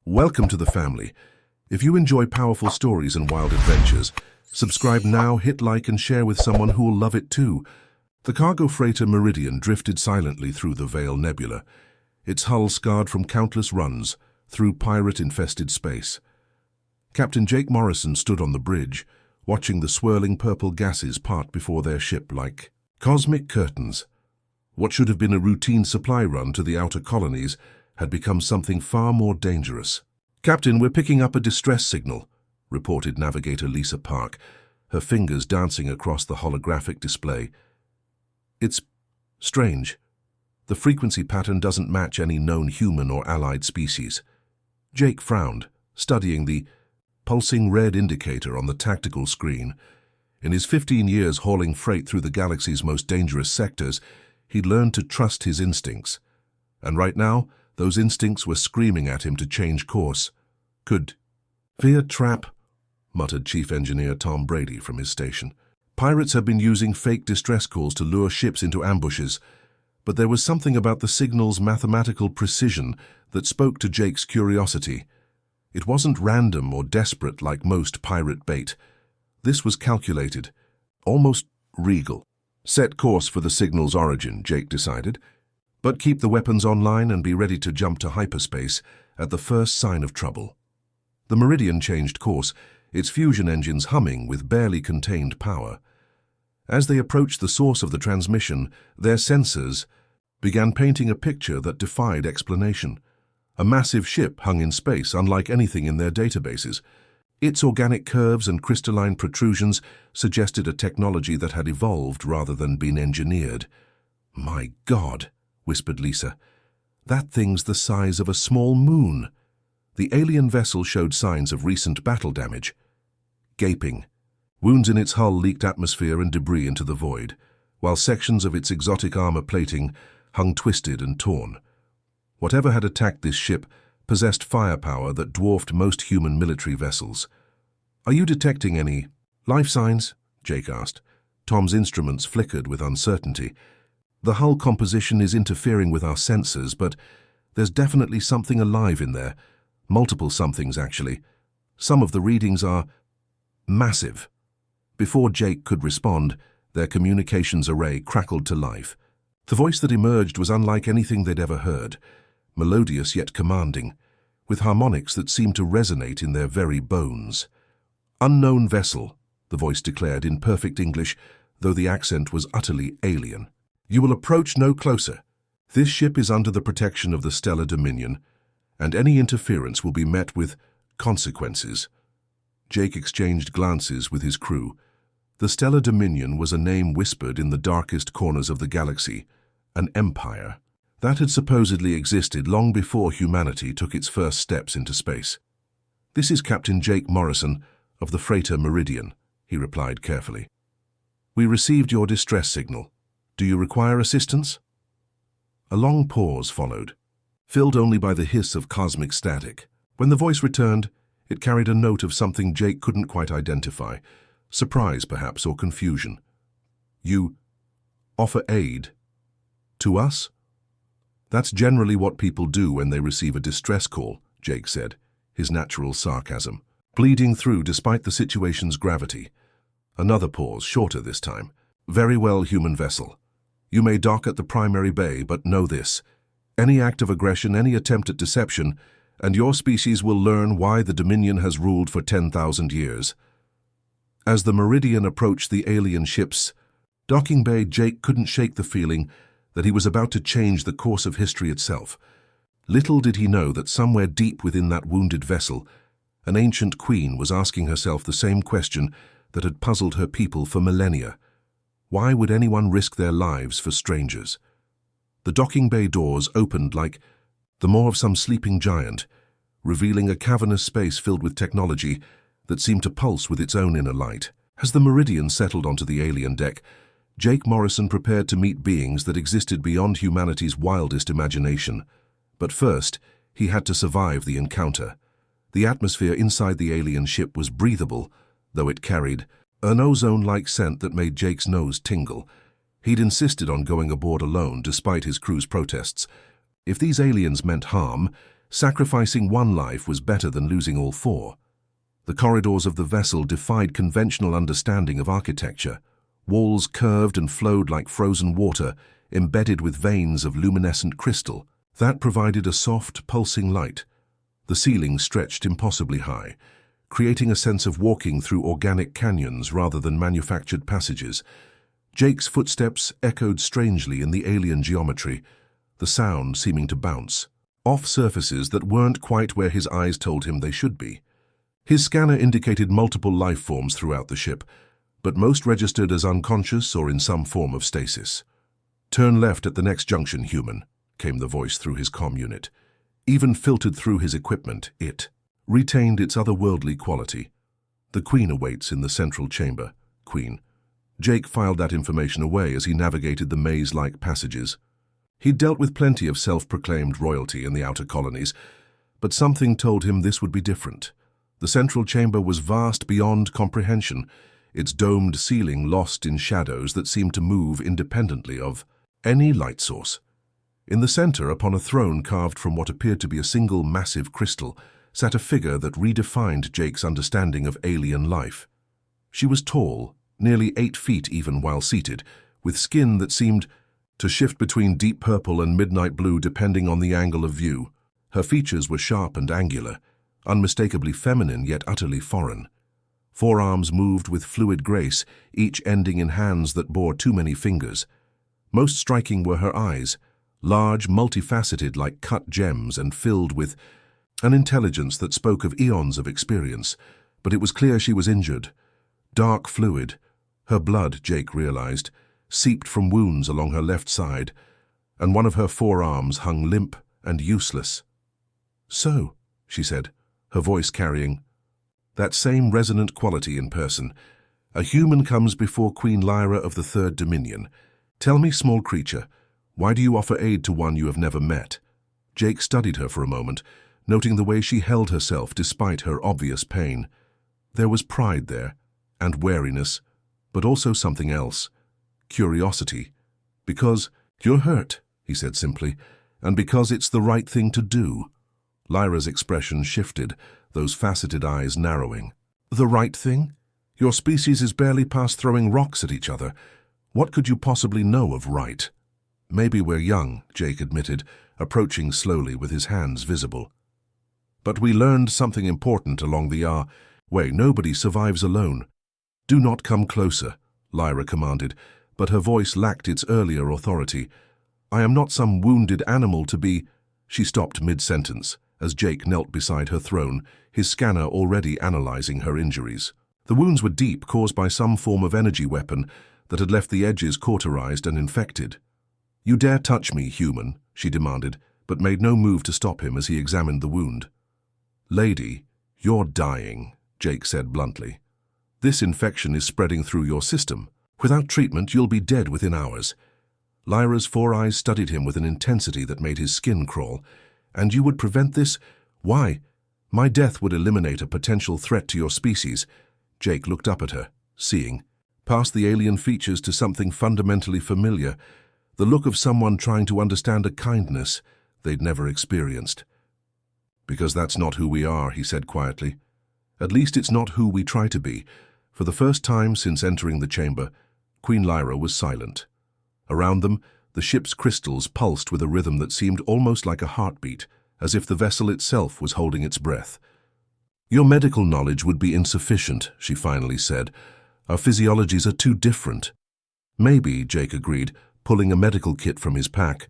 Welcome to the family. If you enjoy powerful stories and wild adventures, subscribe now, hit like and share with someone who will love it too. The cargo freighter Meridian drifted silently through the Veil Nebula, its hull scarred from countless runs through pirate-infested space. Captain Jake Morrison stood on the bridge, watching the swirling purple gases part before their ship like cosmic curtains. What should have been a routine supply run to the outer colonies had become something far more dangerous. "Captain, we're picking up a distress signal," reported Navigator Lisa Park, her fingers dancing across the holographic display. "It's strange. The frequency pattern doesn't match any known human or allied species." Jake frowned, studying the pulsing red indicator on the tactical screen. In his 15 years hauling freight through the galaxy's most dangerous sectors, he'd learned to trust his instincts. And right now, those instincts were screaming at him to change course. "Could fear trap," muttered Chief Engineer Tom Brady from his station. "Pirates have been using fake distress calls to lure ships into ambushes, but there was something about the signal's mathematical precision that spoke to Jake's curiosity. It wasn't random or desperate like most pirate bait. This was calculated, almost regal. "Set course for the signal's origin," Jake decided, "but keep the weapons online and be ready to jump to hyperspace at the first sign of trouble." The Meridian changed course, its fusion engines humming with barely contained power. As they approached the source of the transmission, their sensors began painting a picture that defied explanation. A massive ship hung in space, unlike anything in their databases. Its organic curves and crystalline protrusions suggested a technology that had evolved rather than been engineered. "My God," whispered Lisa. "That thing's the size of a small moon." The alien vessel showed signs of recent battle damage. Gaping. Wounds in its hull leaked atmosphere and debris into the void, while sections of its exotic armor plating hung twisted and torn. Whatever had attacked this ship possessed firepower that dwarfed most human military vessels. "Are you detecting any life signs?" Jake asked. Tom's instruments flickered with uncertainty. "The hull composition is interfering with our sensors, but there's definitely something alive in there. Multiple somethings, actually. Some of the readings are massive." Before Jake could respond, their communications array crackled to life. The voice that emerged was unlike anything they'd ever heard, melodious yet commanding, with harmonics that seemed to resonate in their very bones. "Unknown vessel," the voice declared in perfect English, though the accent was utterly alien. "You will approach no closer. This ship is under the protection of the Stellar Dominion, and any interference will be met with consequences." Jake exchanged glances with his crew. The Stellar Dominion was a name whispered in the darkest corners of the galaxy, an empire that had supposedly existed long before humanity took its first steps into space. "This is Captain Jake Morrison of the freighter Meridian," he replied carefully. "We received your distress signal. Do you require assistance?" A long pause followed, filled only by the hiss of cosmic static. When the voice returned, it carried a note of something Jake couldn't quite identify, surprise perhaps, or confusion. "You offer aid to us?" "That's generally what people do when they receive a distress call," Jake said, his natural sarcasm bleeding through despite the situation's gravity. Another pause, shorter this time. "Very well, human vessel. You may dock at the primary bay, but know this. Any act of aggression, any attempt at deception, and your species will learn why the Dominion has ruled for 10,000 years. As the Meridian approached the alien ship's docking bay, Jake couldn't shake the feeling that he was about to change the course of history itself. Little did he know that somewhere deep within that wounded vessel, an ancient queen was asking herself the same question that had puzzled her people for millennia. Why would anyone risk their lives for strangers? The docking bay doors opened like the maw of some sleeping giant, revealing a cavernous space filled with technology that seemed to pulse with its own inner light. As the Meridian settled onto the alien deck, Jake Morrison prepared to meet beings that existed beyond humanity's wildest imagination. But first, he had to survive the encounter. The atmosphere inside the alien ship was breathable, though it carried an ozone-like scent that made Jake's nose tingle. He'd insisted on going aboard alone despite his crew's protests. If these aliens meant harm, sacrificing one life was better than losing all four. The corridors of the vessel defied conventional understanding of architecture. Walls curved and flowed like frozen water, embedded with veins of luminescent crystal. That provided a soft, pulsing light. The ceiling stretched impossibly high, creating a sense of walking through organic canyons rather than manufactured passages. Jake's footsteps echoed strangely in the alien geometry, the sound seeming to bounce off surfaces that weren't quite where his eyes told him they should be. His scanner indicated multiple life forms throughout the ship, but most registered as unconscious or in some form of stasis. "Turn left at the next junction, human," came the voice through his comm unit. Even filtered through his equipment, it retained its otherworldly quality. "The Queen awaits in the central chamber, Queen." Jake filed that information away as he navigated the maze-like passages. He'd dealt with plenty of self-proclaimed royalty in the outer colonies, but something told him this would be different. The central chamber was vast beyond comprehension, its domed ceiling lost in shadows that seemed to move independently of any light source. In the center, upon a throne carved from what appeared to be a single massive crystal, sat a figure that redefined Jake's understanding of alien life. She was tall, nearly 8 feet even while seated, with skin that seemed to shift between deep purple and midnight blue depending on the angle of view. Her features were sharp and angular, unmistakably feminine yet utterly foreign. Forearms moved with fluid grace, each ending in hands that bore too many fingers. Most striking were her eyes, large, multifaceted like cut gems and filled with an intelligence that spoke of eons of experience, but it was clear she was injured. Dark fluid, her blood, Jake realized, seeped from wounds along her left side, and one of her forearms hung limp and useless. "So," she said, her voice carrying that same resonant quality in person. "A human comes before Queen Lyra of the Third Dominion. Tell me, small creature, why do you offer aid to one you have never met?" Jake studied her for a moment, noting the way she held herself despite her obvious pain. There was pride there, and wariness, but also something else. Curiosity. "Because you're hurt," he said simply, "and because it's the right thing to do." Lyra's expression shifted, those faceted eyes narrowing. "The right thing? Your species is barely past throwing rocks at each other. What could you possibly know of right?" "Maybe we're young," Jake admitted, approaching slowly with his hands visible. "But we learned something important along the way. Nobody survives alone." "Do not come closer," Lyra commanded, but her voice lacked its earlier authority. "I am not some wounded animal to be—" She stopped mid-sentence as Jake knelt beside her throne, his scanner already analyzing her injuries. The wounds were deep, caused by some form of energy weapon that had left the edges cauterized and infected. "You dare touch me, human," she demanded, but made no move to stop him as he examined the wound. "Lady, you're dying," Jake said bluntly. "This infection is spreading through your system. Without treatment, you'll be dead within hours." Lyra's four eyes studied him with an intensity that made his skin crawl. "And you would prevent this? Why?" "My death would eliminate a potential threat to your species." Jake looked up at her, seeing, past the alien features to something fundamentally familiar, the look of someone trying to understand a kindness they'd never experienced. "Because that's not who we are," he said quietly. "At least it's not who we try to be." For the first time since entering the chamber, Queen Lyra was silent. Around them, the ship's crystals pulsed with a rhythm that seemed almost like a heartbeat, as if the vessel itself was holding its breath. "Your medical knowledge would be insufficient," she finally said. "Our physiologies are too different." "Maybe," Jake agreed, pulling a medical kit from his pack.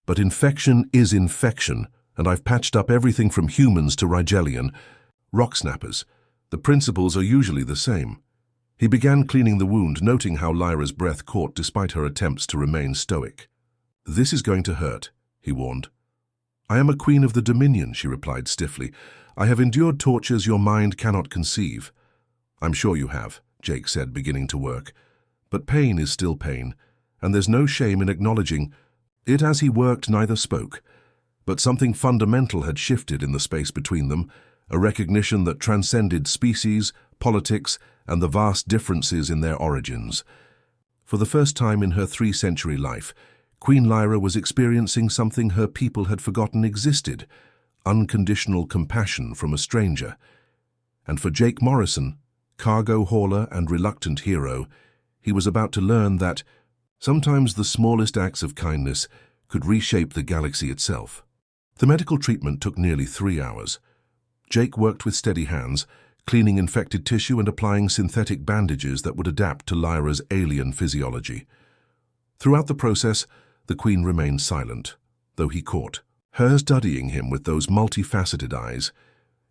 "But infection is infection, and I've patched up everything from humans to Rigelian rock snappers. The principles are usually the same." He began cleaning the wound, noting how Lyra's breath caught despite her attempts to remain stoic. "This is going to hurt," he warned. "I am a queen of the Dominion," she replied stiffly. "I have endured tortures your mind cannot conceive." "I'm sure you have," Jake said, beginning to work. "But pain is still pain, and there's no shame in acknowledging it." As he worked, neither spoke. But something fundamental had shifted in the space between them, a recognition that transcended species, politics, and the vast differences in their origins. For the first time in her 3-century life, Queen Lyra was experiencing something her people had forgotten existed, unconditional compassion from a stranger. And for Jake Morrison, cargo hauler and reluctant hero, he was about to learn that sometimes the smallest acts of kindness could reshape the galaxy itself. The medical treatment took nearly 3 hours. Jake worked with steady hands, cleaning infected tissue and applying synthetic bandages that would adapt to Lyra's alien physiology. Throughout the process, the Queen remained silent, though he caught her studying him with those multifaceted eyes.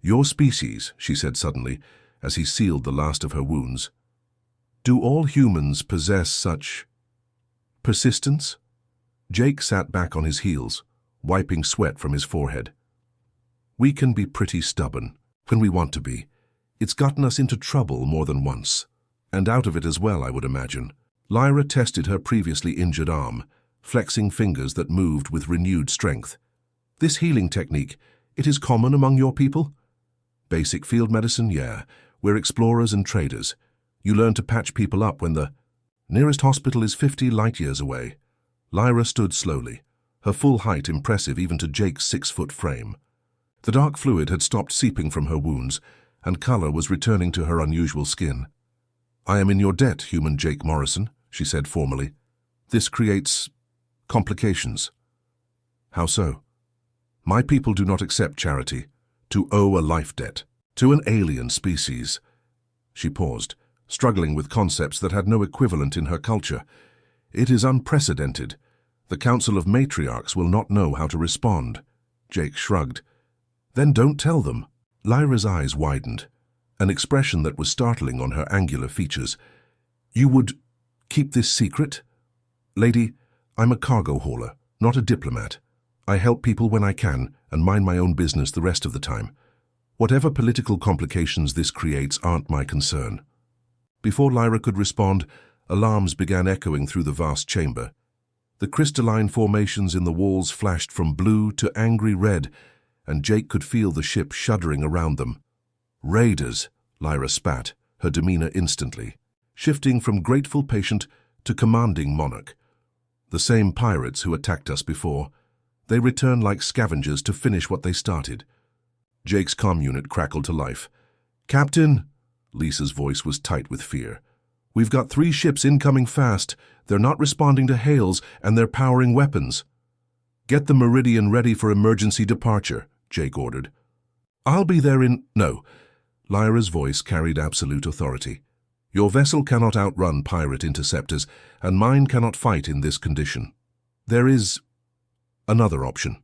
"Your species," she said suddenly, as he sealed the last of her wounds. "Do all humans possess such persistence?" Jake sat back on his heels, wiping sweat from his forehead. "We can be pretty stubborn when we want to be. It's gotten us into trouble more than once. And out of it as well, I would imagine." Lyra tested her previously injured arm, flexing fingers that moved with renewed strength. "This healing technique, it is common among your people?" "Basic field medicine, yeah. We're explorers and traders. You learn to patch people up when the nearest hospital is 50 light-years away." Lyra stood slowly, her full height impressive even to Jake's 6-foot frame. The dark fluid had stopped seeping from her wounds, and color was returning to her unusual skin. "I am in your debt, human Jake Morrison," she said formally. "This creates complications." "How so?" "My people do not accept charity, to owe a life debt, to an alien species." She paused, struggling with concepts that had no equivalent in her culture. "It is unprecedented. The Council of Matriarchs will not know how to respond." Jake shrugged. "Then don't tell them." Lyra's eyes widened, an expression that was startling on her angular features. "You would keep this secret?" "Lady, I'm a cargo hauler, not a diplomat. I help people when I can and mind my own business the rest of the time. Whatever political complications this creates aren't my concern." Before Lyra could respond, alarms began echoing through the vast chamber. The crystalline formations in the walls flashed from blue to angry red, and Jake could feel the ship shuddering around them. "Raiders," Lyra spat, her demeanor instantly shifting from grateful patient to commanding monarch. "The same pirates who attacked us before. They return like scavengers to finish what they started." Jake's comm unit crackled to life. "Captain," Lisa's voice was tight with fear. "We've got 3 ships incoming fast. They're not responding to hails, and they're powering weapons." "Get the Meridian ready for emergency departure," Jake ordered. "I'll be there in—" "No." Lyra's voice carried absolute authority. "Your vessel cannot outrun pirate interceptors, and mine cannot fight in this condition. There is another option."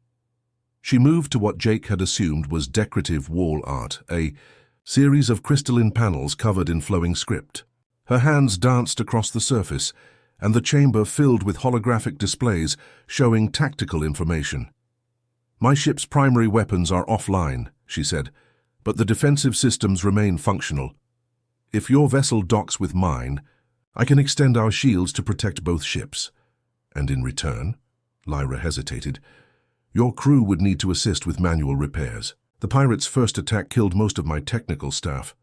She moved to what Jake had assumed was decorative wall art, a series of crystalline panels covered in flowing script. Her hands danced across the surface, and the chamber filled with holographic displays showing tactical information. "My ship's primary weapons are offline," she said, "but the defensive systems remain functional. If your vessel docks with mine, I can extend our shields to protect both ships. And in return," Lyra hesitated, "your crew would need to assist with manual repairs. The pirates' first attack killed most of my technical staff."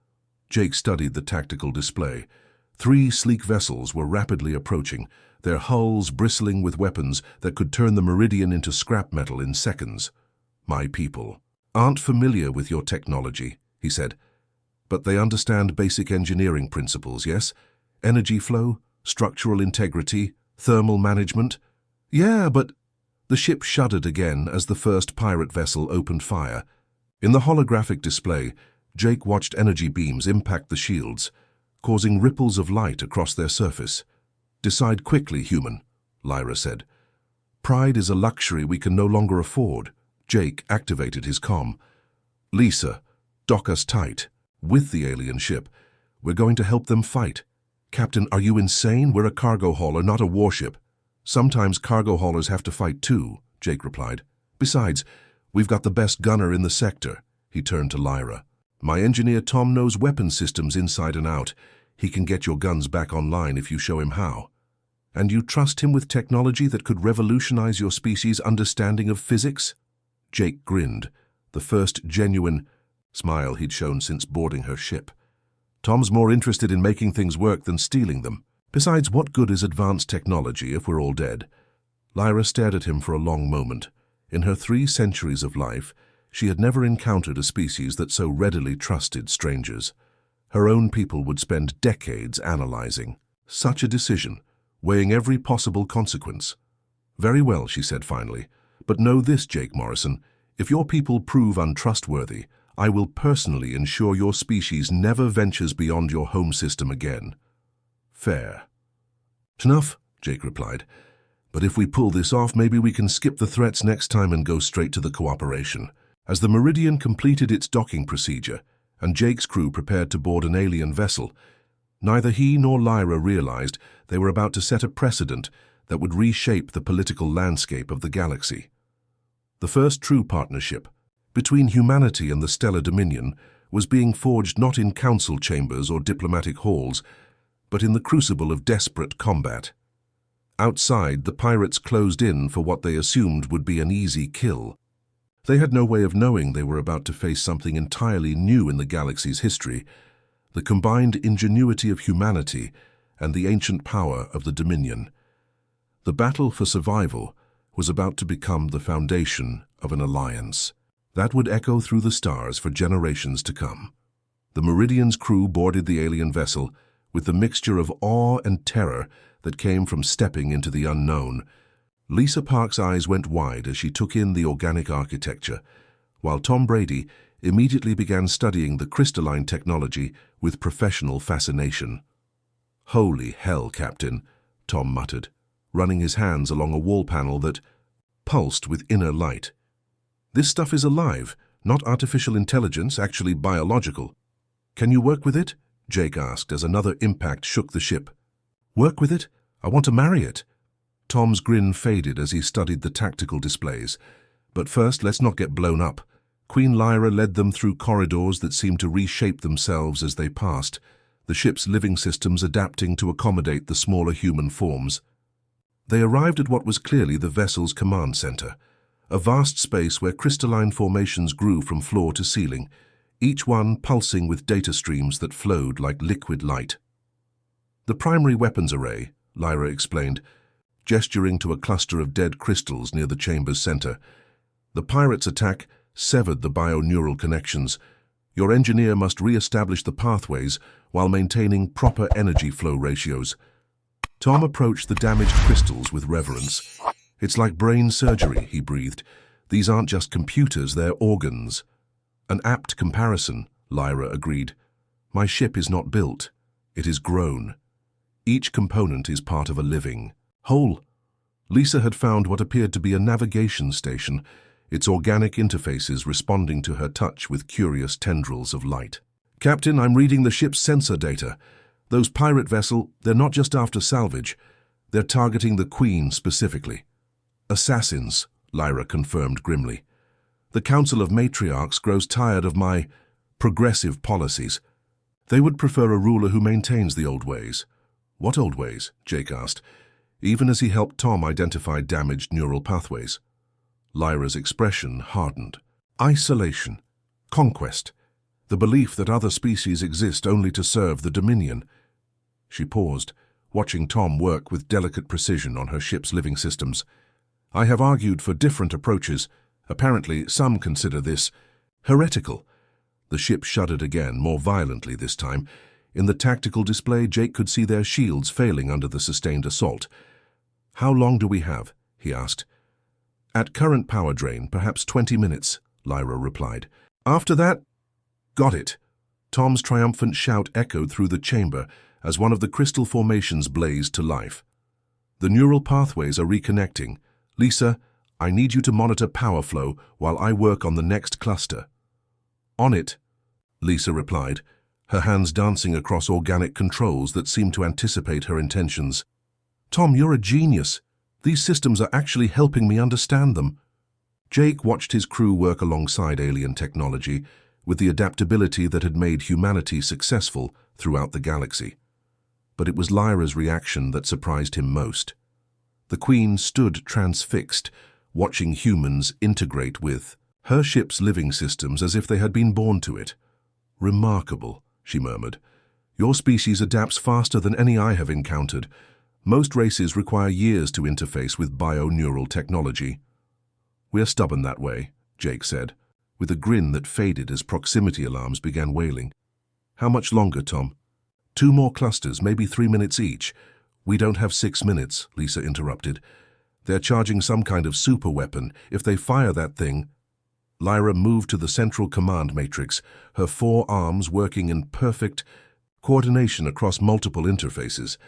Jake studied the tactical display. 3 sleek vessels were rapidly approaching, their hulls bristling with weapons that could turn the Meridian into scrap metal in seconds. "My people aren't familiar with your technology," he said, "but they understand basic engineering principles, yes? Energy flow, structural integrity, thermal management." "Yeah, but—" The ship shuddered again as the first pirate vessel opened fire. In the holographic display, Jake watched energy beams impact the shields, causing ripples of light across their surface. "Decide quickly, human," Lyra said. "Pride is a luxury we can no longer afford." Jake activated his comm. "Lisa, dock us tight. With the alien ship. We're going to help them fight." "Captain, are you insane? We're a cargo hauler, not a warship." "Sometimes cargo haulers have to fight too," Jake replied. "Besides, we've got the best gunner in the sector." He turned to Lyra. "My engineer Tom knows weapon systems inside and out. He can get your guns back online if you show him how." "And you trust him with technology that could revolutionize your species' understanding of physics?" Jake grinned, the first genuine smile he'd shown since boarding her ship. "Tom's more interested in making things work than stealing them. Besides, what good is advanced technology if we're all dead?" Lyra stared at him for a long moment. In her 3 centuries of life, She had never encountered a species that so readily trusted strangers. Her own people would spend decades analyzing such a decision, weighing every possible consequence. "Very well," she said finally, "but know this, Jake Morrison, if your people prove untrustworthy, I will personally ensure your species never ventures beyond your home system again." "Fair." "Enough," Jake replied. "But if we pull this off, maybe we can skip the threats next time and go straight to the cooperation." As the Meridian completed its docking procedure, and Jake's crew prepared to board an alien vessel, neither he nor Lyra realized they were about to set a precedent that would reshape the political landscape of the galaxy. The first true partnership between humanity and the Stellar Dominion was being forged not in council chambers or diplomatic halls, but in the crucible of desperate combat. Outside, the pirates closed in for what they assumed would be an easy kill. They had no way of knowing they were about to face something entirely new in the galaxy's history, the combined ingenuity of humanity and the ancient power of the Dominion. The battle for survival was about to become the foundation of an alliance that would echo through the stars for generations to come. The Meridian's crew boarded the alien vessel with the mixture of awe and terror that came from stepping into the unknown. Lisa Park's eyes went wide as she took in the organic architecture, while Tom Brady immediately began studying the crystalline technology with professional fascination. "Holy hell, Captain," Tom muttered, running his hands along a wall panel that pulsed with inner light. "This stuff is alive, not artificial intelligence, actually biological." "Can you work with it?" Jake asked as another impact shook the ship. "Work with it? I want to marry it." Tom's grin faded as he studied the tactical displays. "But first, let's not get blown up." Queen Lyra led them through corridors that seemed to reshape themselves as they passed, the ship's living systems adapting to accommodate the smaller human forms. They arrived at what was clearly the vessel's command center, a vast space where crystalline formations grew from floor to ceiling, each one pulsing with data streams that flowed like liquid light. "The primary weapons array," Lyra explained, gesturing to a cluster of dead crystals near the chamber's center. "The pirates' attack severed the bio-neural connections. Your engineer must re-establish the pathways while maintaining proper energy flow ratios." Tom approached the damaged crystals with reverence. "It's like brain surgery," he breathed. "These aren't just computers, they're organs." "An apt comparison," Lyra agreed. "My ship is not built, it is grown. Each component is part of a living whole." Lisa had found what appeared to be a navigation station, its organic interfaces responding to her touch with curious tendrils of light. "Captain, I'm reading the ship's sensor data. Those pirate vessels, they're not just after salvage. They're targeting the Queen specifically." "Assassins," Lyra confirmed grimly. "The Council of Matriarchs grows tired of my progressive policies. They would prefer a ruler who maintains the old ways." "What old ways?" Jake asked, even as he helped Tom identify damaged neural pathways. Lyra's expression hardened. "Isolation, conquest, the belief that other species exist only to serve the Dominion." She paused, watching Tom work with delicate precision on her ship's living systems. "I have argued for different approaches. Apparently, some consider this heretical." The ship shuddered again, more violently this time. In the tactical display, Jake could see their shields failing under the sustained assault. "How long do we have?" he asked. "At current power drain, perhaps 20 minutes, Lyra replied. "After that, got it." Tom's triumphant shout echoed through the chamber as one of the crystal formations blazed to life. "The neural pathways are reconnecting. Lisa, I need you to monitor power flow while I work on the next cluster." "On it," Lisa replied, her hands dancing across organic controls that seemed to anticipate her intentions. "Tom, you're a genius. These systems are actually helping me understand them." Jake watched his crew work alongside alien technology with the adaptability that had made humanity successful throughout the galaxy. But it was Lyra's reaction that surprised him most. The Queen stood transfixed, watching humans integrate with her ship's living systems as if they had been born to it. "Remarkable," she murmured. "Your species adapts faster than any I have encountered. Most races require years to interface with bio-neural technology." "We're stubborn that way," Jake said. with a grin that faded as proximity alarms began wailing. "How much longer, Tom?" "2 more clusters, maybe 3 minutes each." "We don't have 6 minutes," Lisa interrupted. "They're charging some kind of super weapon. If they fire that thing—" Lyra moved to the central command matrix, her 4 arms working in perfect coordination across multiple interfaces.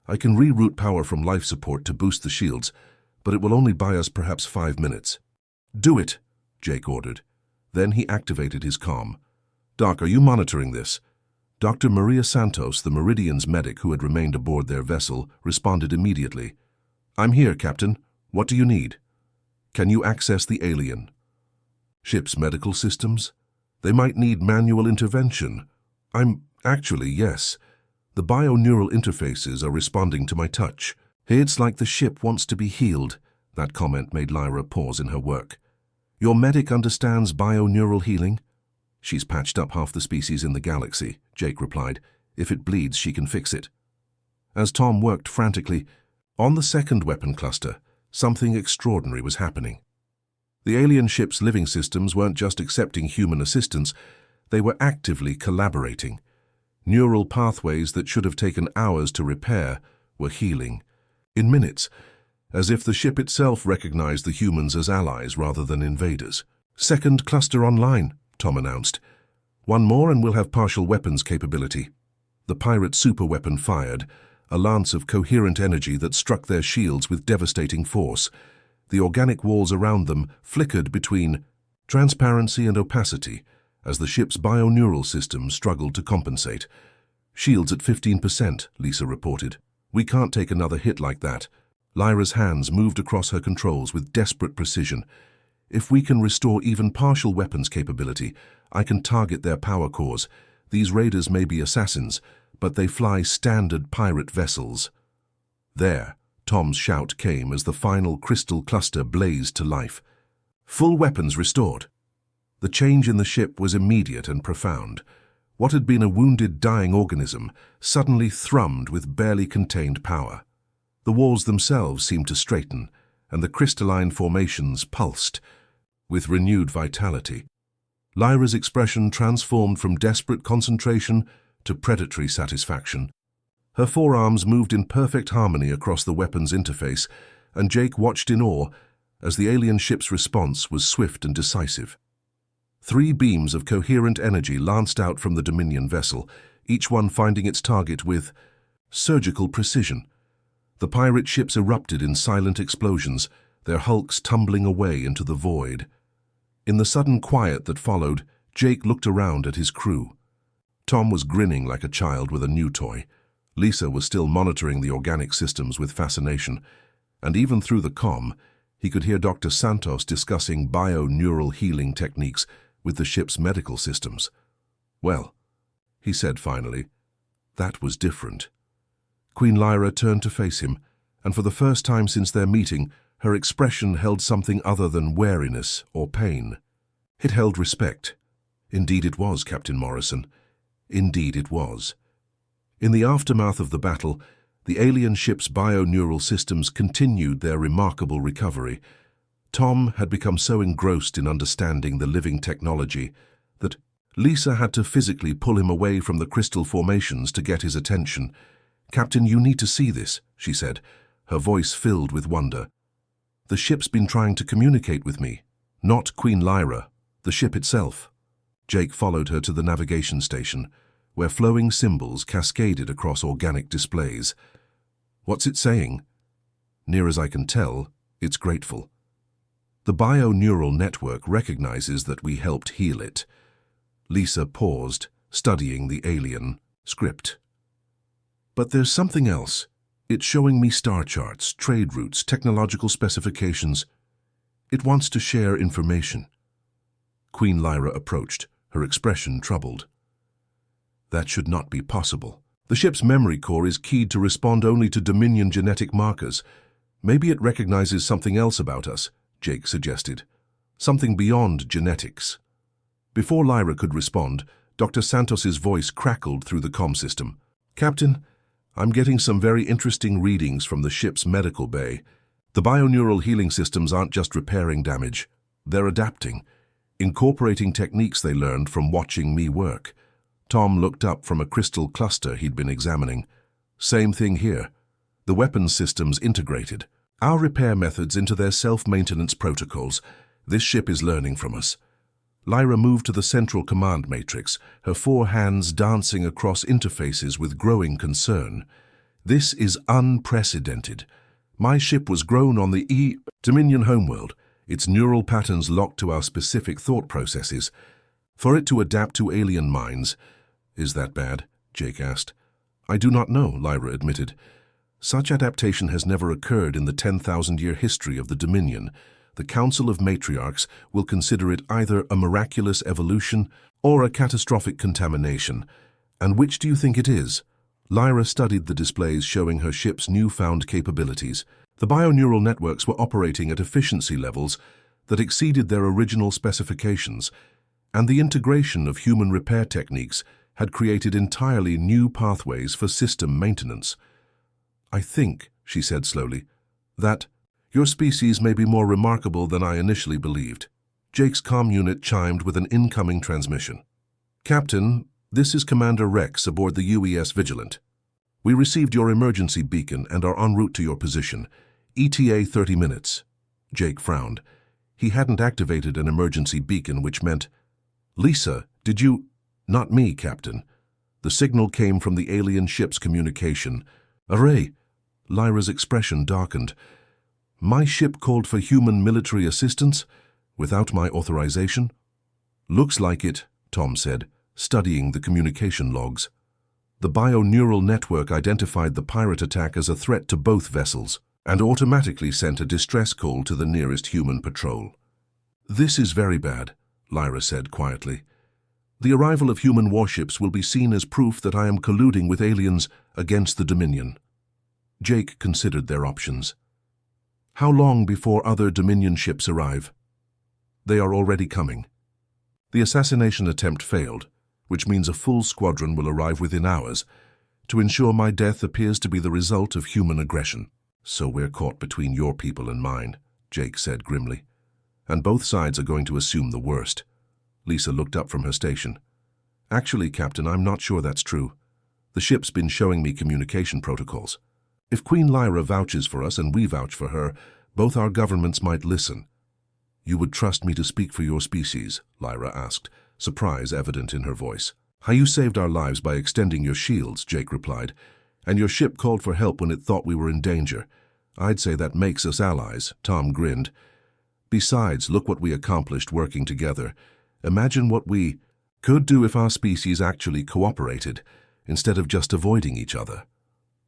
"I can reroute power from life support to boost the shields, but it will only buy us perhaps 5 minutes. "Do it," Jake ordered. Then he activated his comm. "Doc, are you monitoring this?" Dr. Maria Santos, the Meridian's medic who had remained aboard their vessel, responded immediately. "I'm here, Captain. What do you need?" "Can you access the alien?" "Ship's medical systems? They might need manual intervention." Actually, yes. The bio-neural interfaces are responding to my touch." "It's like the ship wants to be healed." That comment made Lyra pause in her work. "Your medic understands bio-neural healing?" "She's patched up half the species in the galaxy," Jake replied. "If it bleeds, she can fix it." As Tom worked frantically, on the second weapon cluster, something extraordinary was happening. The alien ship's living systems weren't just accepting human assistance, they were actively collaborating. Neural pathways that should have taken hours to repair were healing. In minutes, as if the ship itself recognized the humans as allies rather than invaders. "Second cluster online," Tom announced. "1 more and we'll have partial weapons capability." The pirate superweapon fired, a lance of coherent energy that struck their shields with devastating force. The organic walls around them flickered between transparency and opacity as the ship's bio-neural system struggled to compensate. "Shields at 15%, Lisa reported. "We can't take another hit like that." Lyra's hands moved across her controls with desperate precision. "If we can restore even partial weapons capability, I can target their power cores. These raiders may be assassins, but they fly standard pirate vessels." There, Tom's shout came as the final crystal cluster blazed to life. "Full weapons restored." The change in the ship was immediate and profound. What had been a wounded, dying organism suddenly thrummed with barely contained power. The walls themselves seemed to straighten, and the crystalline formations pulsed with renewed vitality. Lyra's expression transformed from desperate concentration to predatory satisfaction. Her forearms moved in perfect harmony across the weapon's interface, and Jake watched in awe as the alien ship's response was swift and decisive. 3 beams of coherent energy lanced out from the Dominion vessel, each one finding its target with surgical precision. The pirate ships erupted in silent explosions, their hulks tumbling away into the void. In the sudden quiet that followed, Jake looked around at his crew. Tom was grinning like a child with a new toy. Lisa was still monitoring the organic systems with fascination, and even through the comm, he could hear Dr. Santos discussing bio-neural healing techniques with the ship's medical systems. "Well," he said finally, "that was different." Queen Lyra turned to face him, and for the first time since their meeting, her expression held something other than wariness or pain. It held respect. "Indeed it was, Captain Morrison. Indeed it was." In the aftermath of the battle, the alien ship's bio-neural systems continued their remarkable recovery. Tom had become so engrossed in understanding the living technology that Lisa had to physically pull him away from the crystal formations to get his attention. "Captain, you need to see this," she said, her voice filled with wonder. "The ship's been trying to communicate with me. Not Queen Lyra, the ship itself." Jake followed her to the navigation station, where flowing symbols cascaded across organic displays. "What's it saying?" "Near as I can tell, it's grateful. The bio-neural network recognizes that we helped heal it." Lisa paused, studying the alien script. "But there's something else. It's showing me star charts, trade routes, technological specifications. It wants to share information." Queen Lyra approached, her expression troubled. "That should not be possible. The ship's memory core is keyed to respond only to Dominion genetic markers. Maybe it recognizes something else about us," Jake suggested. "Something beyond genetics." Before Lyra could respond, Dr. Santos's voice crackled through the comm system. "Captain, I'm getting some very interesting readings from the ship's medical bay. The bio-neural healing systems aren't just repairing damage, they're adapting. incorporating techniques they learned from watching me work. Tom looked up from a crystal cluster he'd been examining. Same thing here. The weapons systems integrated. Our repair methods into their self-maintenance protocols. This ship is learning from us. Lyra moved to the central command matrix, her 4 hands dancing across interfaces with growing concern. This is unprecedented. My ship was grown on the Dominion homeworld, its neural patterns locked to our specific thought processes. For it to adapt to alien minds. Is that bad? Jake asked. I do not know, Lyra admitted. Such adaptation has never occurred in the 10,000-year history of the Dominion. The Council of Matriarchs will consider it either a miraculous evolution or a catastrophic contamination. And which do you think it is? Lyra studied the displays showing her ship's newfound capabilities. The bioneural networks were operating at efficiency levels that exceeded their original specifications, and the integration of human repair techniques had created entirely new pathways for system maintenance. I think, she said slowly, that your species may be more remarkable than I initially believed. Jake's comm unit chimed with an incoming transmission. Captain, this is Commander Rex aboard the UES Vigilant. We received your emergency beacon and are en route to your position. ETA 30 minutes. Jake frowned. He hadn't activated an emergency beacon, which meant, Lisa, did you... Not me, Captain. The signal came from the alien ship's communication. Array. Lyra's expression darkened. My ship called for human military assistance without my authorization? Looks like it, Tom said, studying the communication logs. The bioneural network identified the pirate attack as a threat to both vessels and automatically sent a distress call to the nearest human patrol. This is very bad, Lyra said quietly. The arrival of human warships will be seen as proof that I am colluding with aliens against the Dominion. Jake considered their options. How long before other Dominion ships arrive? They are already coming. The assassination attempt failed, which means a full squadron will arrive within hours, to ensure my death appears to be the result of human aggression. So we're caught between your people and mine, Jake said grimly. And both sides are going to assume the worst. Lisa looked up from her station. Actually, Captain, I'm not sure that's true. The ship's been showing me communication protocols. If Queen Lyra vouches for us and we vouch for her, both our governments might listen. You would trust me to speak for your species? Lyra asked, surprise evident in her voice. How you saved our lives by extending your shields, Jake replied. And your ship called for help when it thought we were in danger. I'd say that makes us allies, Tom grinned. Besides, look what we accomplished working together. Imagine what we could do if our species actually cooperated, instead of just avoiding each other.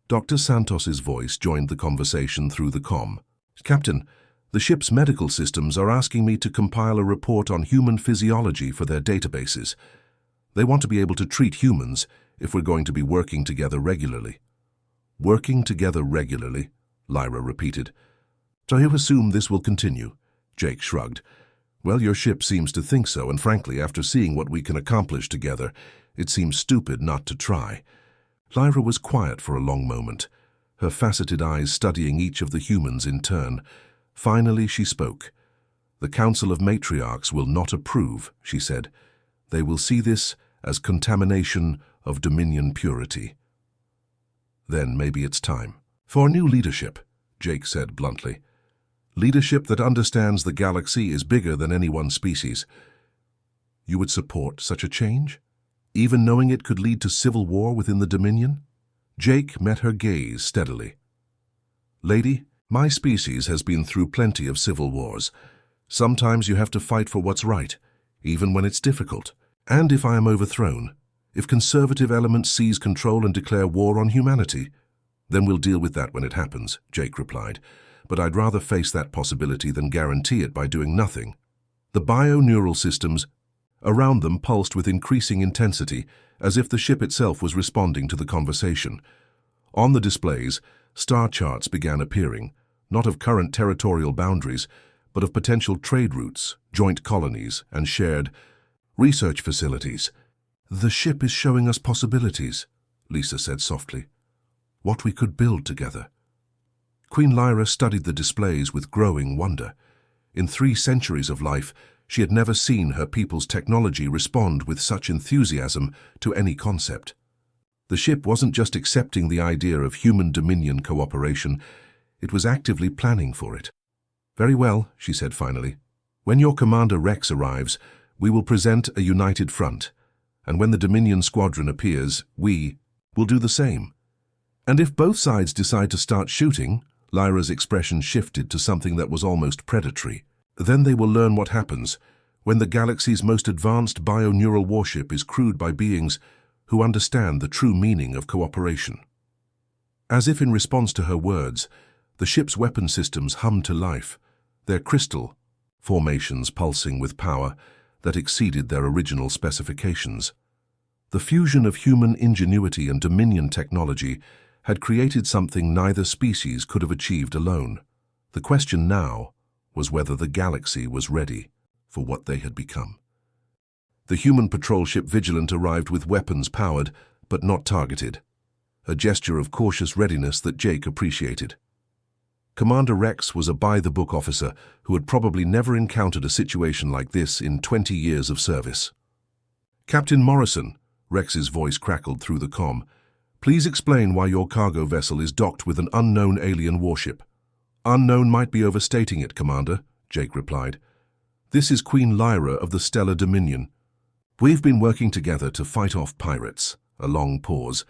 Dr. Santos's voice joined the conversation through the comm. Captain, the ship's medical systems are asking me to compile a report on human physiology for their databases. They want to be able to treat humans if we're going to be working together regularly. Working together regularly, Lyra repeated. So you assume this will continue? Jake shrugged. Well, your ship seems to think so, and frankly, after seeing what we can accomplish together, it seems stupid not to try. Lyra was quiet for a long moment, her faceted eyes studying each of the humans in turn. Finally, she spoke. The Council of Matriarchs will not approve, she said. They will see this as contamination of Dominion purity. Then maybe it's time for new leadership, Jake said bluntly. Leadership that understands the galaxy is bigger than any one species. You would support such a change? Even knowing it could lead to civil war within the Dominion? Jake met her gaze steadily. Lady, my species has been through plenty of civil wars. Sometimes you have to fight for what's right, even when it's difficult. And if I am overthrown, if conservative elements seize control and declare war on humanity, then we'll deal with that when it happens, Jake replied. But I'd rather face that possibility than guarantee it by doing nothing. The bioneural systems around them pulsed with increasing intensity, as if the ship itself was responding to the conversation. On the displays, star charts began appearing, not of current territorial boundaries, but of potential trade routes, joint colonies, and shared research facilities. The ship is showing us possibilities, Lisa said softly. What we could build together. Queen Lyra studied the displays with growing wonder. In 3 centuries of life, She had never seen her people's technology respond with such enthusiasm to any concept. The ship wasn't just accepting the idea of human-Dominion cooperation, it was actively planning for it. "Very well," she said finally. "When your Commander Rex arrives, we will present a united front, and when the Dominion squadron appears, we will do the same. And if both sides decide to start shooting," Lyra's expression shifted to something that was almost predatory, "then they will learn what happens when the galaxy's most advanced bio-neural warship is crewed by beings who understand the true meaning of cooperation." As if in response to her words, the ship's weapon systems hummed to life, their crystal formations pulsing with power that exceeded their original specifications. The fusion of human ingenuity and Dominion technology had created something neither species could have achieved alone. The question now was whether the galaxy was ready for what they had become. The human patrol ship Vigilant arrived with weapons powered, but not targeted, a gesture of cautious readiness that Jake appreciated. Commander Rex was a by-the-book officer who had probably never encountered a situation like this in 20 years of service. "Captain Morrison," Rex's voice crackled through the comm, "please explain why your cargo vessel is docked with an unknown alien warship." "Unknown might be overstating it, Commander," Jake replied. "This is Queen Lyra of the Stellar Dominion. We've been working together to fight off pirates." A long pause.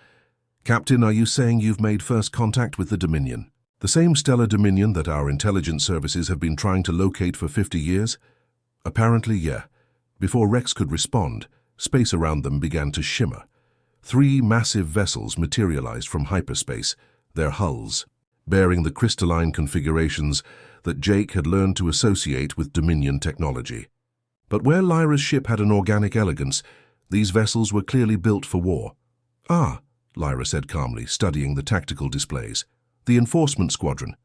"Captain, are you saying you've made first contact with the Dominion? The same Stellar Dominion that our intelligence services have been trying to locate for 50 years? "Apparently, yeah." Before Rex could respond, space around them began to shimmer. 3 massive vessels materialized from hyperspace, their hulls bearing the crystalline configurations that Jake had learned to associate with Dominion technology. But where Lyra's ship had an organic elegance, these vessels were clearly built for war. "Ah," Lyra said calmly, studying the tactical displays. "The Enforcement Squadron,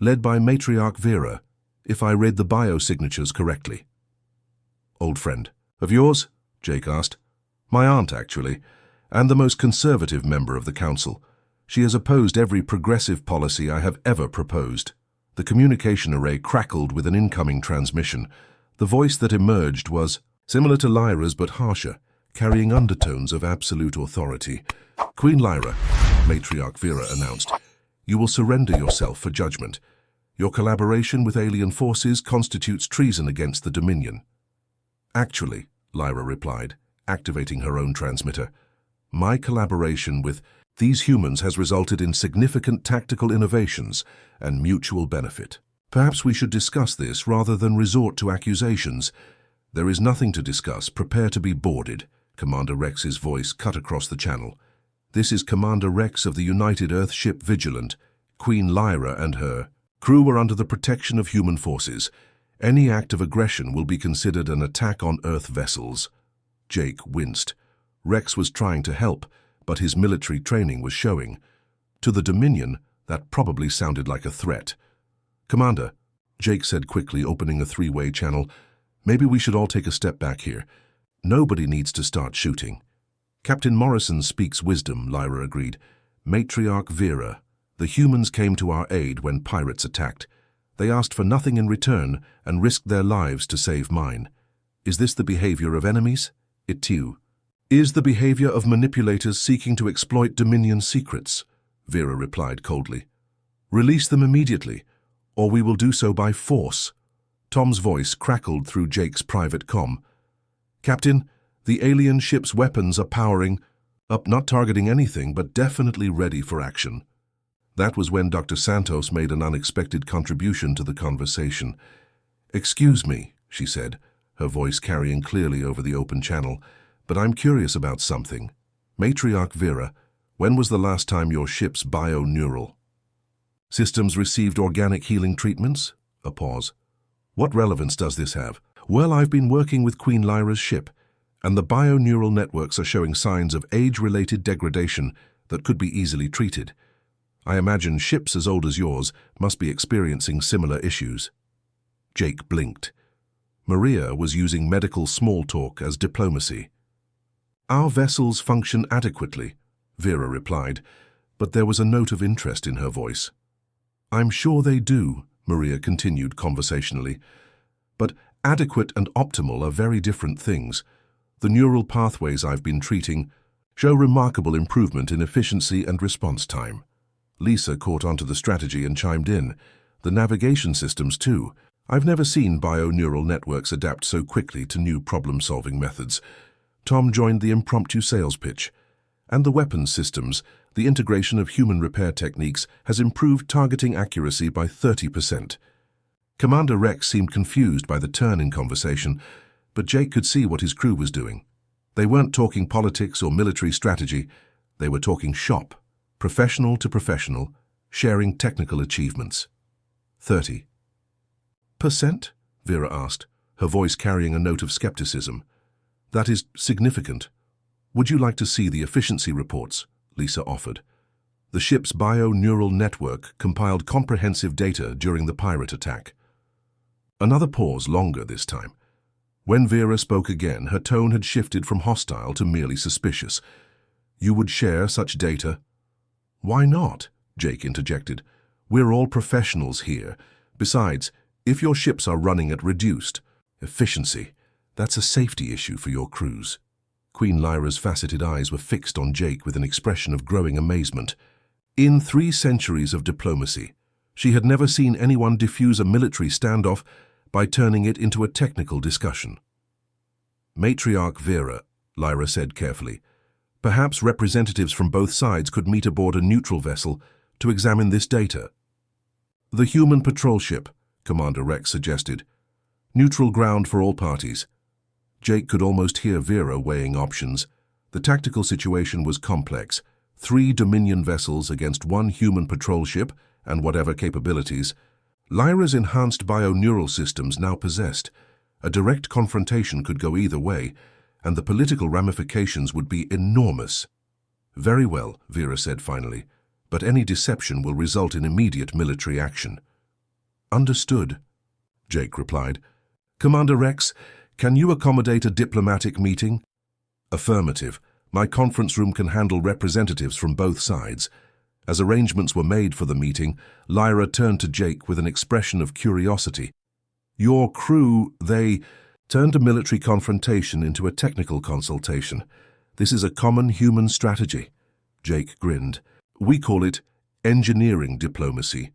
led by Matriarch Vera, if I read the biosignatures correctly." "Old friend of yours?" Jake asked. "My aunt, actually, and the most conservative member of the Council. She has opposed every progressive policy I have ever proposed." The communication array crackled with an incoming transmission. The voice that emerged was similar to Lyra's but harsher, carrying undertones of absolute authority. "Queen Lyra," Matriarch Vera announced, "you will surrender yourself for judgment. Your collaboration with alien forces constitutes treason against the Dominion." "Actually," Lyra replied, activating her own transmitter, "my collaboration with these humans has resulted in significant tactical innovations and mutual benefit. Perhaps we should discuss this rather than resort to accusations." "There is nothing to discuss. Prepare to be boarded," Commander Rex's voice cut across the channel. "This is Commander Rex of the United Earth ship Vigilant. Queen Lyra and her crew are under the protection of human forces. Any act of aggression will be considered an attack on Earth vessels." Jake winced. Rex was trying to help, but his military training was showing. To the Dominion, that probably sounded like a threat. "Commander," Jake said quickly, opening a 3-way channel, "maybe we should all take a step back here. Nobody needs to start shooting." "Captain Morrison speaks wisdom," Lyra agreed. "Matriarch Vera, the humans came to our aid when pirates attacked. They asked for nothing in return and risked their lives to save mine. Is this the behavior of enemies? It too is the behavior of manipulators seeking to exploit Dominion secrets," Vera replied coldly. "Release them immediately, or we will do so by force." Tom's voice crackled through Jake's private comm. "Captain, the alien ship's weapons are powering up, not targeting anything, but definitely ready for action." That was when Dr. Santos made an unexpected contribution to the conversation. "Excuse me," she said, her voice carrying clearly over the open channel, "but I'm curious about something. Matriarch Vera, when was the last time your ship's bio-neural systems received organic healing treatments?" A pause. "What relevance does this have?" "Well, I've been working with Queen Lyra's ship, and the bio-neural networks are showing signs of age-related degradation that could be easily treated. I imagine ships as old as yours must be experiencing similar issues." Jake blinked. Maria was using medical small talk as diplomacy. "Our vessels function adequately," Vera replied, but there was a note of interest in her voice. "I'm sure they do," Maria continued conversationally. "But Adequate and optimal are very different things. The neural pathways I've been treating show remarkable improvement in efficiency and response time. Lisa caught onto the strategy and chimed in. The navigation systems too. I've never seen bio-neural networks adapt so quickly to new problem-solving methods. Tom joined the impromptu sales pitch. And the weapons systems, the integration of human repair techniques has improved targeting accuracy by 30%. Commander Rex seemed confused by the turn in conversation, but Jake could see what his crew was doing. They weren't talking politics or military strategy. They were talking shop, professional to professional, sharing technical achievements. 30%? Vera asked, her voice carrying a note of skepticism. That is significant. Would you like to see the efficiency reports? Lisa offered. The ship's bio-neural network compiled comprehensive data during the pirate attack. Another pause, longer this time. When Vera spoke again, her tone had shifted from hostile to merely suspicious. You would share such data? Why not? Jake interjected. We're all professionals here. Besides, if your ships are running at reduced efficiency, that's a safety issue for your crews. Queen Lyra's faceted eyes were fixed on Jake with an expression of growing amazement. In 3 centuries of diplomacy, she had never seen anyone diffuse a military standoff by turning it into a technical discussion. Matriarch Vera, Lyra said carefully, perhaps representatives from both sides could meet aboard a neutral vessel to examine this data. The human patrol ship, Commander Rex suggested. Neutral ground for all parties. Jake could almost hear Vera weighing options. The tactical situation was complex. 3 Dominion vessels against 1 human patrol ship and whatever capabilities Lyra's enhanced bio-neural systems now possessed. A direct confrontation could go either way, and the political ramifications would be enormous. Very well, Vera said finally, but any deception will result in immediate military action. Understood, Jake replied. Commander Rex, can you accommodate a diplomatic meeting? Affirmative. My conference room can handle representatives from both sides. As arrangements were made for the meeting, Lyra turned to Jake with an expression of curiosity. Your crew, they turned a military confrontation into a technical consultation. This is a common human strategy. Jake grinned. We call it engineering diplomacy.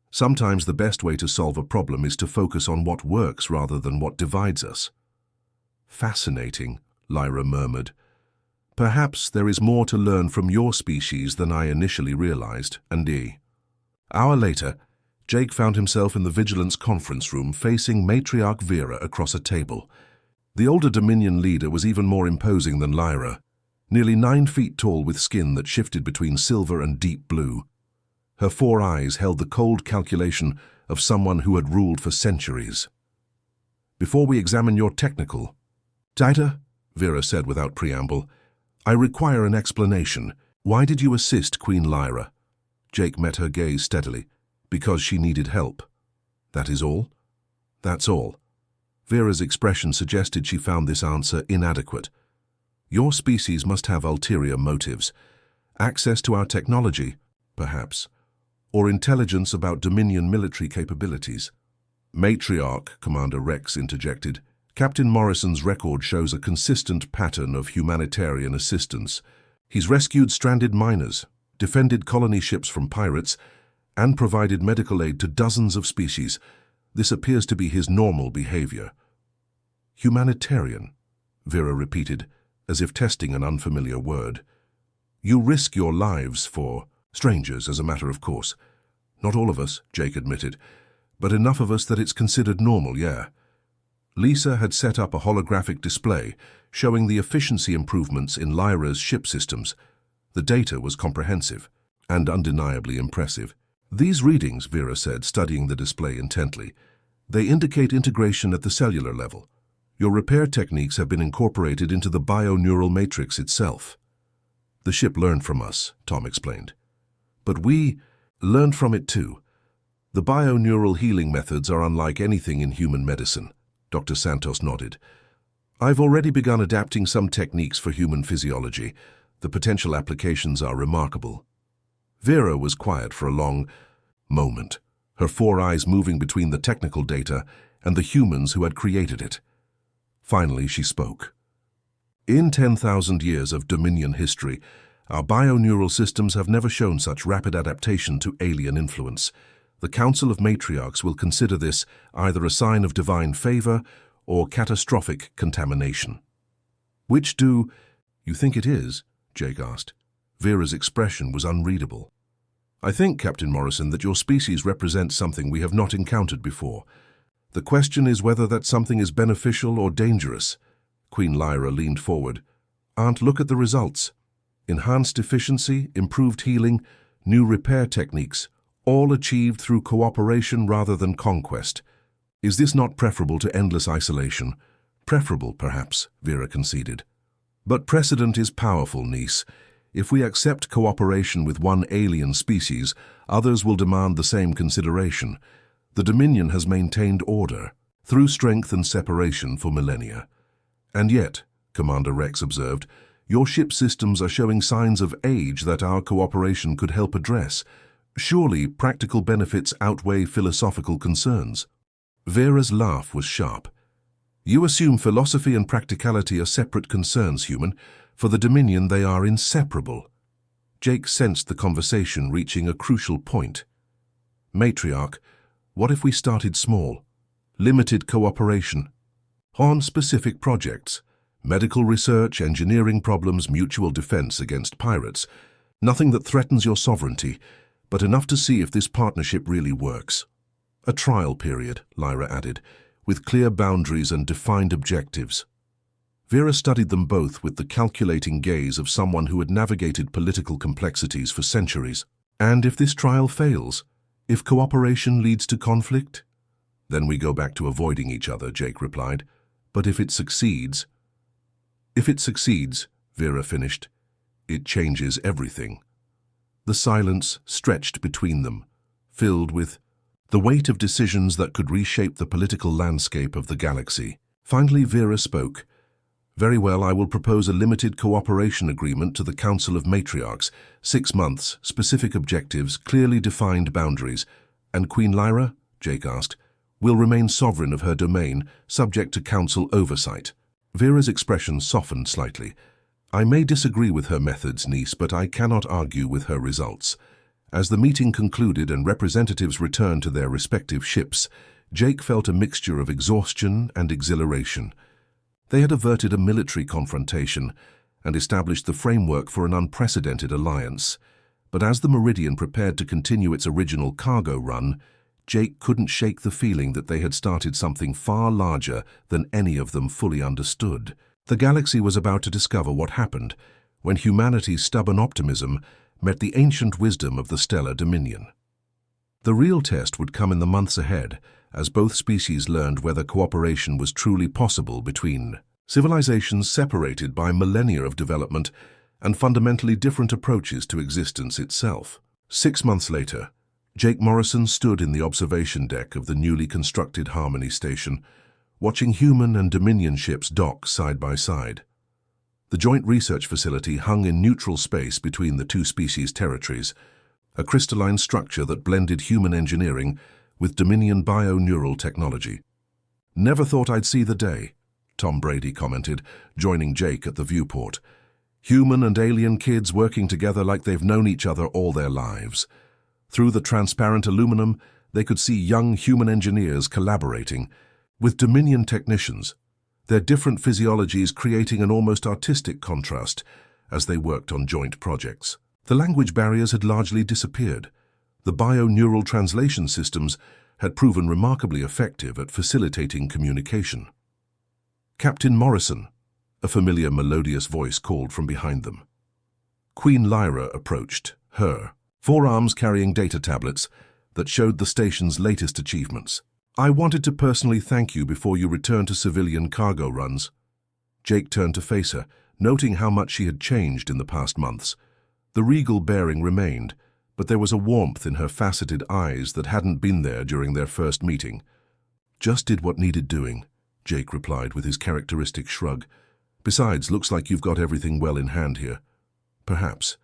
Sometimes the best way to solve a problem is to focus on what works rather than what divides us. Fascinating, Lyra murmured. Perhaps there is more to learn from your species than I initially realized, and Hour later, Jake found himself in the Vigilance conference room facing Matriarch Vera across a table. The older Dominion leader was even more imposing than Lyra, nearly 9 feet tall with skin that shifted between silver and deep blue. Her 4 eyes held the cold calculation of someone who had ruled for centuries. Before we examine your technical data, Vera said without preamble, I require an explanation. Why did you assist Queen Lyra? Jake met her gaze steadily. Because she needed help. That is all? That's all. Vera's expression suggested she found this answer inadequate. Your species must have ulterior motives. Access to our technology, perhaps. Or intelligence about Dominion military capabilities. Matriarch, Commander Rex interjected. Captain Morrison's record shows a consistent pattern of humanitarian assistance. He's rescued stranded miners, defended colony ships from pirates, and provided medical aid to dozens of species. This appears to be his normal behavior. Humanitarian, Vera repeated, as if testing an unfamiliar word. You risk your lives for strangers, as a matter of course. Not all of us, Jake admitted, but enough of us that it's considered normal, yeah. Lisa had set up a holographic display showing the efficiency improvements in Lyra's ship systems. The data was comprehensive and undeniably impressive. These readings, Vera said, studying the display intently, they indicate integration at the cellular level. Your repair techniques have been incorporated into the bio-neural matrix itself. The ship learned from us, Tom explained. But we learned from it too. The bio-neural healing methods are unlike anything in human medicine. Dr. Santos nodded. I've already begun adapting some techniques for human physiology. The potential applications are remarkable. Vera was quiet for a long moment, her 4 eyes moving between the technical data and the humans who had created it. Finally, she spoke. In 10,000 years of Dominion history, our bioneural systems have never shown such rapid adaptation to alien influence. The Council of Matriarchs will consider this either a sign of divine favor or catastrophic contamination. Which do you think it is? Jake asked. Vera's expression was unreadable. I think, Captain Morrison, that your species represents something we have not encountered before. The question is whether that something is beneficial or dangerous. Queen Lyra leaned forward. Aunt, look at the results. Enhanced efficiency, improved healing, new repair techniques, all achieved through cooperation rather than conquest. Is this not preferable to endless isolation? Preferable, perhaps, Vera conceded. But precedent is powerful, niece. If we accept cooperation with one alien species, others will demand the same consideration. The Dominion has maintained order, through strength and separation for millennia. And yet, Commander Rex observed, your ship systems are showing signs of age that our cooperation could help address. Surely, practical benefits outweigh philosophical concerns. Vera's laugh was sharp. You assume philosophy and practicality are separate concerns, human. For the Dominion, they are inseparable. Jake sensed the conversation reaching a crucial point. Matriarch, what if we started small? Limited cooperation. On specific projects. Medical research, engineering problems, mutual defense against pirates. Nothing that threatens your sovereignty, but enough to see if this partnership really works. A trial period, Lyra added, with clear boundaries and defined objectives. Vera studied them both with the calculating gaze of someone who had navigated political complexities for centuries. And if this trial fails, if cooperation leads to conflict? Then we go back to avoiding each other, Jake replied. But if it succeeds... If it succeeds, Vera finished, it changes everything. The silence stretched between them, filled with the weight of decisions that could reshape the political landscape of the galaxy. Finally, Vera spoke. Very well, I will propose a limited cooperation agreement to the Council of Matriarchs. 6 months, specific objectives, clearly defined boundaries. And Queen Lyra, Jake asked, will remain sovereign of her domain, subject to Council oversight. Vera's expression softened slightly. I may disagree with her methods, niece, but I cannot argue with her results. As the meeting concluded and representatives returned to their respective ships, Jake felt a mixture of exhaustion and exhilaration. They had averted a military confrontation and established the framework for an unprecedented alliance. But as the Meridian prepared to continue its original cargo run, Jake couldn't shake the feeling that they had started something far larger than any of them fully understood. The galaxy was about to discover what happened when humanity's stubborn optimism met the ancient wisdom of the stellar Dominion. The real test would come in the months ahead, as both species learned whether cooperation was truly possible between civilizations separated by millennia of development and fundamentally different approaches to existence itself. 6 months later, Jake Morrison stood in the observation deck of the newly constructed Harmony Station, watching human and Dominion ships dock side by side. The joint research facility hung in neutral space between the two species' territories, a crystalline structure that blended human engineering with Dominion bio-neural technology. Never thought I'd see the day, Tom Brady commented, joining Jake at the viewport. Human and alien kids working together like they've known each other all their lives. Through the transparent aluminum, they could see young human engineers collaborating with Dominion technicians, their different physiologies creating an almost artistic contrast as they worked on joint projects. The language barriers had largely disappeared. The bio-neural translation systems had proven remarkably effective at facilitating communication. Captain Morrison, a familiar melodious voice called from behind them. Queen Lyra approached, her forearms carrying data tablets that showed the station's latest achievements. I wanted to personally thank you before you return to civilian cargo runs. Jake turned to face her, noting how much she had changed in the past months. The regal bearing remained, but there was a warmth in her faceted eyes that hadn't been there during their first meeting. Just did what needed doing, Jake replied with his characteristic shrug. Besides, looks like you've got everything well in hand here. Perhaps.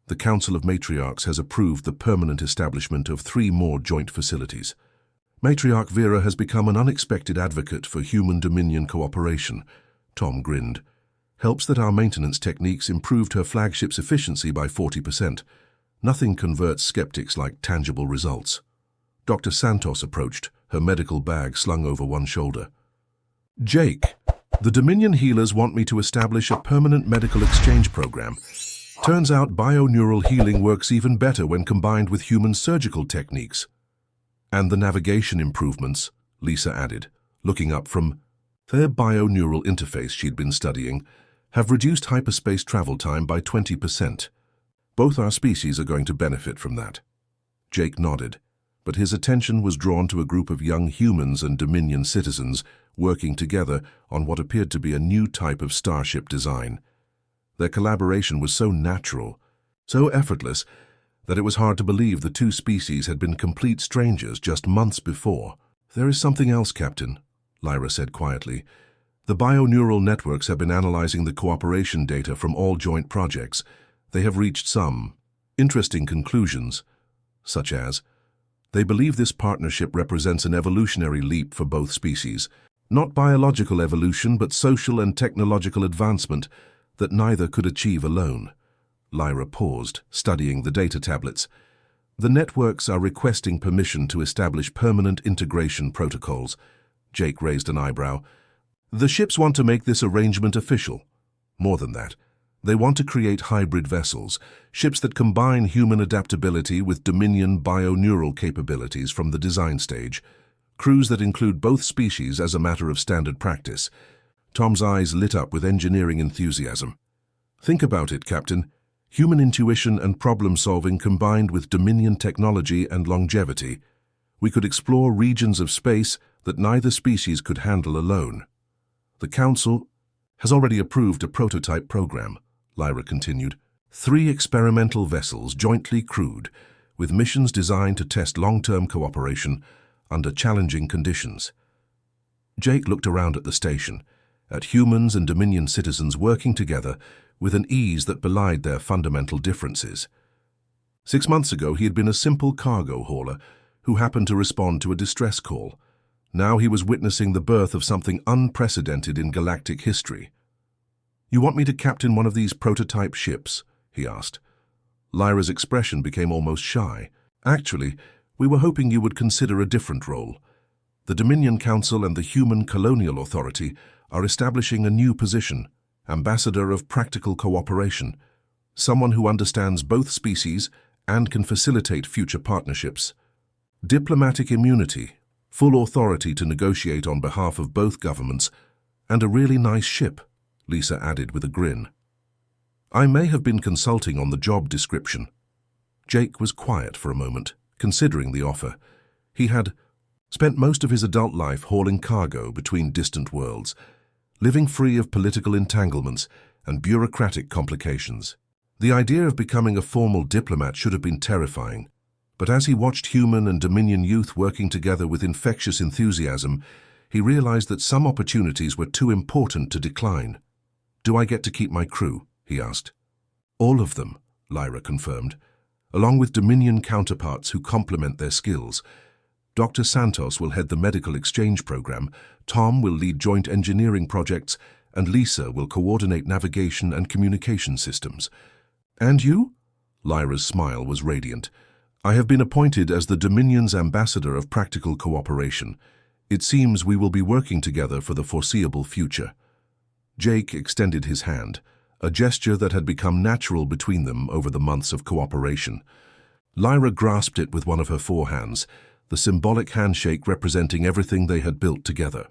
The Council of Matriarchs has approved the permanent establishment of 3 more joint facilities. Matriarch Vera has become an unexpected advocate for human-Dominion cooperation, Tom grinned. Helps that our maintenance techniques improved her flagship's efficiency by 40%. Nothing converts skeptics like tangible results. Dr. Santos approached, her medical bag slung over one shoulder. Jake, the Dominion healers want me to establish a permanent medical exchange program. Turns out bioneural healing works even better when combined with human surgical techniques. And the navigation improvements, Lisa added, looking up from their bioneural interface she'd been studying, have reduced hyperspace travel time by 20%. Both our species are going to benefit from that. Jake nodded, but his attention was drawn to a group of young humans and Dominion citizens working together on what appeared to be a new type of starship design. Their collaboration was so natural, so effortless, that it was hard to believe the two species had been complete strangers just months before. There is something else, Captain, Lyra said quietly. The bioneural networks have been analyzing the cooperation data from all joint projects. They have reached some interesting conclusions, such as, they believe this partnership represents an evolutionary leap for both species, not biological evolution but social and technological advancement that neither could achieve alone. Lyra paused, studying the data tablets. The networks are requesting permission to establish permanent integration protocols. Jake raised an eyebrow. The ships want to make this arrangement official. More than that, they want to create hybrid vessels, ships that combine human adaptability with Dominion bioneural capabilities from the design stage, crews that include both species as a matter of standard practice. Tom's eyes lit up with engineering enthusiasm. Think about it, Captain. Human intuition and problem-solving combined with Dominion technology and longevity. We could explore regions of space that neither species could handle alone. The Council has already approved a prototype program, Lyra continued. 3 experimental vessels jointly crewed, with missions designed to test long-term cooperation under challenging conditions. Jake looked around at the station, at humans and Dominion citizens working together with an ease that belied their fundamental differences. 6 months ago, he had been a simple cargo hauler who happened to respond to a distress call. Now he was witnessing the birth of something unprecedented in galactic history. You want me to captain one of these prototype ships? He asked. Lyra's expression became almost shy. Actually, we were hoping you would consider a different role. The Dominion Council and the Human Colonial Authority are establishing a new position, Ambassador of Practical Cooperation, someone who understands both species and can facilitate future partnerships. Diplomatic immunity, full authority to negotiate on behalf of both governments, and a really nice ship, Lisa added with a grin. I may have been consulting on the job description. Jake was quiet for a moment, considering the offer. He had spent most of his adult life hauling cargo between distant worlds, living free of political entanglements and bureaucratic complications. The idea of becoming a formal diplomat should have been terrifying, but as he watched human and Dominion youth working together with infectious enthusiasm, he realized that some opportunities were too important to decline. Do I get to keep my crew? He asked. All of them, Lyra confirmed, along with Dominion counterparts who complement their skills. Dr. Santos will head the medical exchange program, Tom will lead joint engineering projects, and Lisa will coordinate navigation and communication systems. And you? Lyra's smile was radiant. I have been appointed as the Dominion's Ambassador of Practical Cooperation. It seems we will be working together for the foreseeable future. Jake extended his hand, a gesture that had become natural between them over the months of cooperation. Lyra grasped it with one of her forehands, the symbolic handshake representing everything they had built together.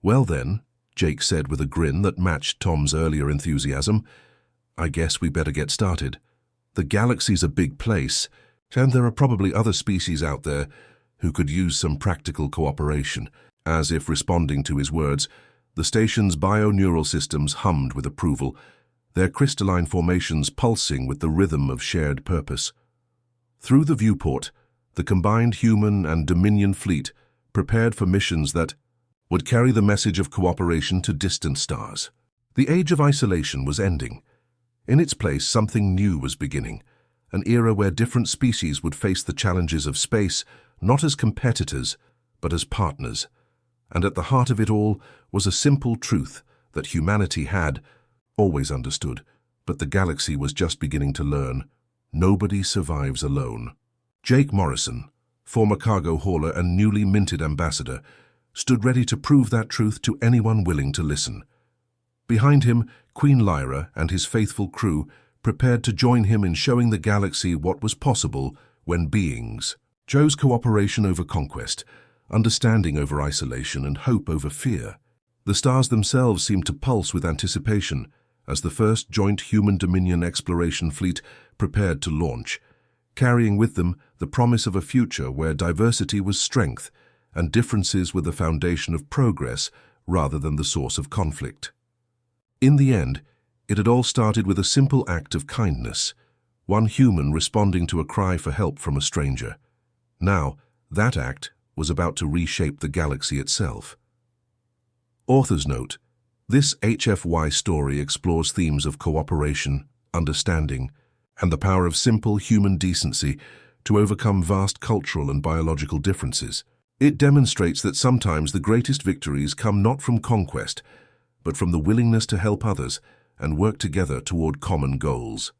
Well then, Jake said with a grin that matched Tom's earlier enthusiasm, I guess we better get started. The galaxy's a big place, and there are probably other species out there who could use some practical cooperation. As if responding to his words, the station's bioneural systems hummed with approval, their crystalline formations pulsing with the rhythm of shared purpose. Through the viewport, the combined human and Dominion fleet prepared for missions that would carry the message of cooperation to distant stars. The age of isolation was ending. In its place, something new was beginning, an era where different species would face the challenges of space not as competitors, but as partners. And at the heart of it all was a simple truth that humanity had always understood, but the galaxy was just beginning to learn. Nobody survives alone. Jake Morrison, former cargo hauler and newly minted ambassador, stood ready to prove that truth to anyone willing to listen. Behind him, Queen Lyra and his faithful crew prepared to join him in showing the galaxy what was possible when beings chose cooperation over conquest, understanding over isolation, and hope over fear. The stars themselves seemed to pulse with anticipation as the first joint human-dominion exploration fleet prepared to launch, carrying with them the promise of a future where diversity was strength and differences were the foundation of progress rather than the source of conflict. In the end, it had all started with a simple act of kindness, one human responding to a cry for help from a stranger. Now, that act was about to reshape the galaxy itself. Author's note: this HFY story explores themes of cooperation, understanding, and the power of simple human decency to overcome vast cultural and biological differences. It demonstrates that sometimes the greatest victories come not from conquest, but from the willingness to help others and work together toward common goals.